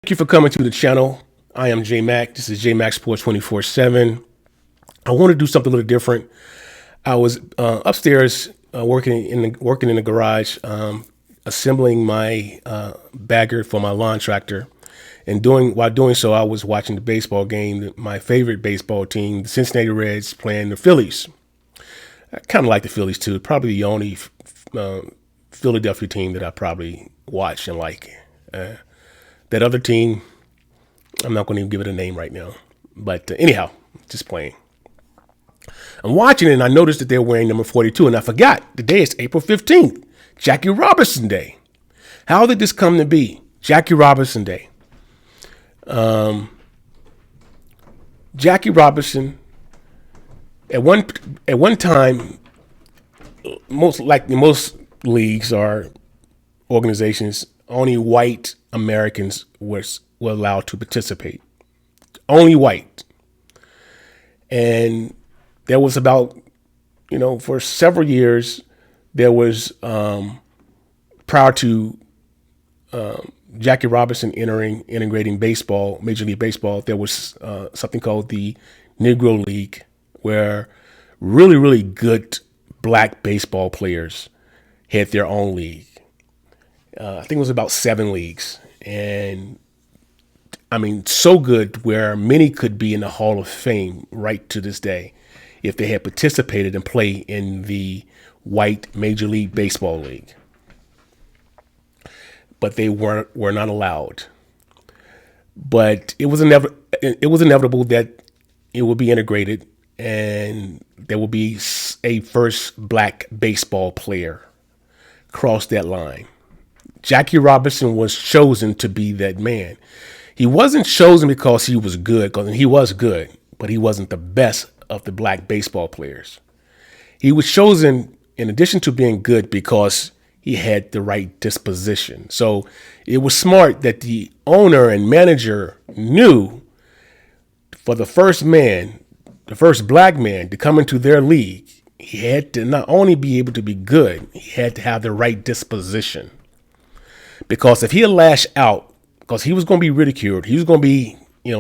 Thank you for coming to the channel. I am J Mac. This is J Mac Sports 24/7. I want to do something a little different. I was upstairs working in the garage, assembling my bagger for my lawn tractor, and while doing so, I was watching the baseball game. My favorite baseball team, the Cincinnati Reds, playing the Phillies. I kind of like the Phillies too. Probably the only uh, Philadelphia team that I probably watch and like. That other team, I'm not going to even give it a name right now. But anyhow, just playing. I'm watching it and I noticed that they're wearing number 42. And I forgot today is April 15th, Jackie Robinson Day. How did this come to be? Jackie Robinson Day. Jackie Robinson, at one time, most leagues or organizations, only white Americans were allowed to participate. Only white. And there was about, for several years, there was, prior to Jackie Robinson integrating baseball, Major League Baseball, there was something called the Negro League, where really, really good black baseball players had their own league. I think it was about 7 leagues. And I mean, so good where many could be in the Hall of Fame right to this day if they had participated and played in the white Major League Baseball League. But they were not allowed. But it was inevitable that it would be integrated and there will be a first black baseball player cross that line. Jackie Robinson was chosen to be that man. He wasn't chosen because he was good, because he was good, but he wasn't the best of the black baseball players. He was chosen in addition to being good because he had the right disposition. So it was smart that the owner and manager knew for the first black man to come into their league, he had to not only be able to be good, he had to have the right disposition. Because if he had lashed out, because he was going to be ridiculed, he was going to be,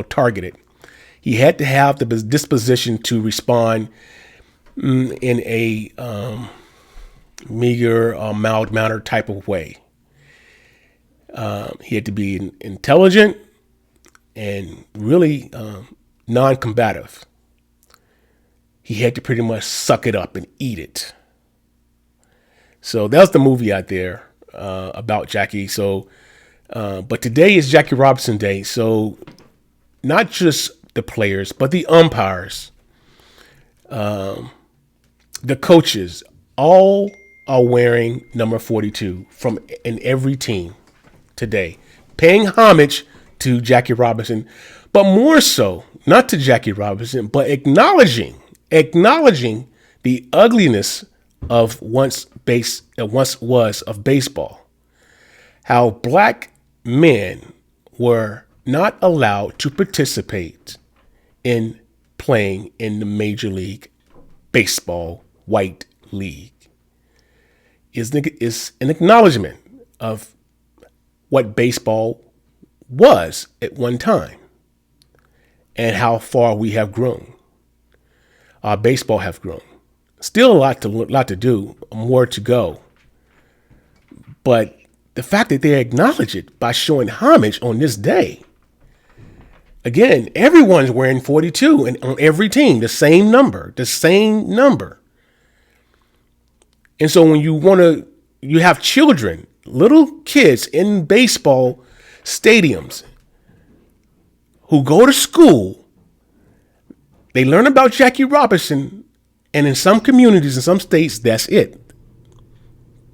targeted, he had to have the disposition to respond in a meager, mild-mannered type of way. He had to be intelligent and really non-combative. He had to pretty much suck it up and eat it. So that's the movie out there about Jackie. So, but today is Jackie Robinson Day. So not just the players, but the umpires, the coaches, all are wearing number 42 in every team today, paying homage to Jackie Robinson, but more so, not to Jackie Robinson, but acknowledging the ugliness of once was of baseball. How black men were not allowed to participate in playing in the Major League Baseball White League is an acknowledgement of what baseball was at one time and how far we have grown. Our baseball have grown. Still a lot to do, more to go. But the fact that they acknowledge it by showing homage on this day. Again, everyone's wearing 42 and on every team, the same number. And so when you have children, little kids in baseball stadiums who go to school, they learn about Jackie Robinson, and in some communities, in some states, that's it.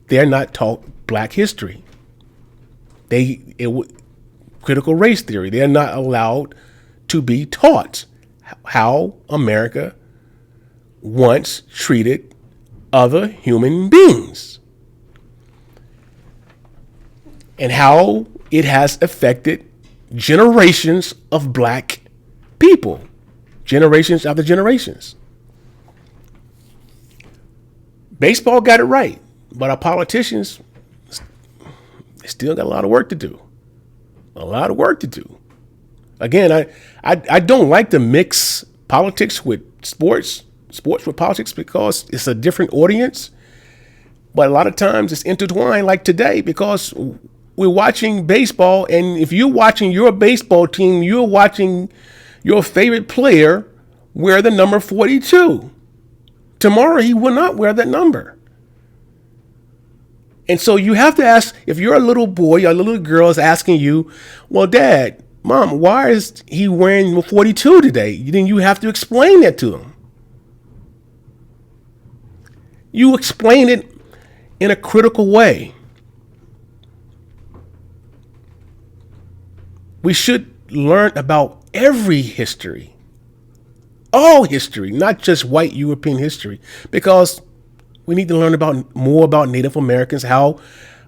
They're not taught black history. Critical race theory. They're not allowed to be taught how America once treated other human beings and how it has affected generations of black people, generations after generations. Baseball got it right, but our politicians still got a lot of work to do. A lot of work to do. Again, I don't like to mix politics with sports with politics, because it's a different audience. But a lot of times it's intertwined, like today, because we're watching baseball. And if you're watching your baseball team, you're watching your favorite player wear the number 42. Tomorrow, he will not wear that number. And so you have to ask, if you're a little boy or a little girl is asking you, well, Dad, Mom, why is he wearing 42 today? Then you have to explain that to him. You explain it in a critical way. We should learn about every history, all history, not just white European history, because we need to learn more about Native Americans, how,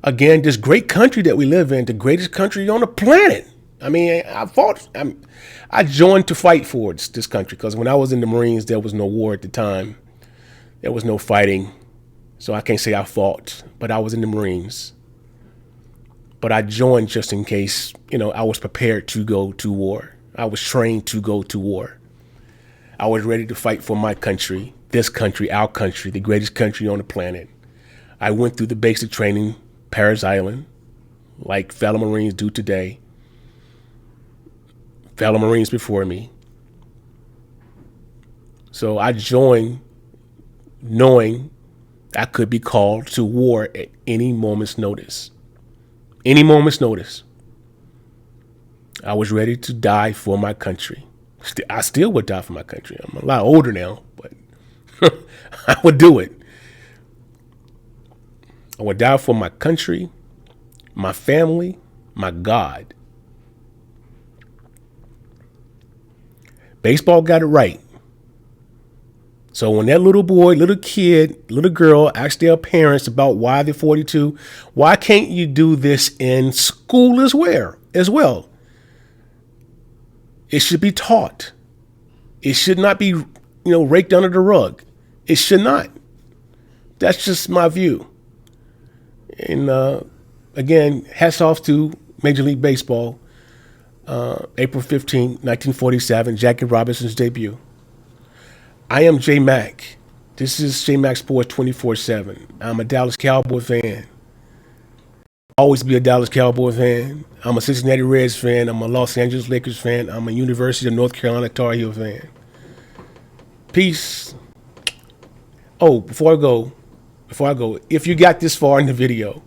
again, this great country that we live in, the greatest country on the planet. I mean, I joined to fight for this country, because when I was in the Marines, there was no war at the time. There was no fighting. So I can't say I fought, but I was in the Marines. But I joined just in case, I was prepared to go to war. I was trained to go to war. I was ready to fight for my country, this country, our country, the greatest country on the planet. I went through the basic training, Parris Island, like fellow Marines do today. Fellow Marines before me. So I joined knowing I could be called to war at any moment's notice. Any moment's notice. I was ready to die for my country. I still would die for my country. I'm a lot older now, but I would do it. I would die for my country, my family, my God. Baseball got it right. So when that little boy, little kid, little girl asked their parents about why they're 42, why can't you do this in school as well? It should be taught. It should not be, raked under the rug. It should not. That's just my view. And again, hats off to Major League Baseball. April 15, 1947, Jackie Robinson's debut. I am J Mac. This is J Mac Sports 24/7. I'm a Dallas Cowboy fan. Always be a Dallas Cowboy fan. I'm a Cincinnati Reds fan. I'm a Los Angeles Lakers fan. I'm a University of North Carolina Tar Heel fan. Peace. Oh, before I go, if you got this far in the video,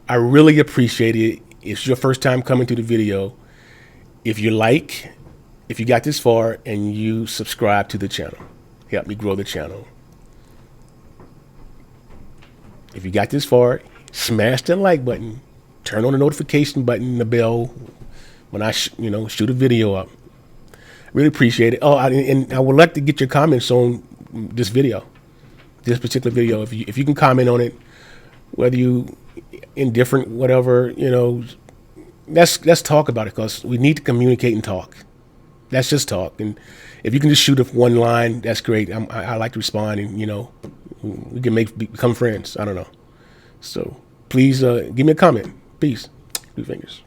I really appreciate it. If it's your first time coming to the video, if you got this far and you subscribe to the channel, help me grow the channel. If you got this far, smash that like button, turn on the notification button, the bell, when I shoot a video up. Really appreciate it. Oh, and I would like to get your comments on this particular video. If you can comment on it, whether you indifferent, whatever, let's talk about it, because we need to communicate and talk. Let's just talk. And if you can just shoot up one line, that's great. I like to respond, and we can become friends. I don't know. So please give me a comment. Peace. 2 fingers.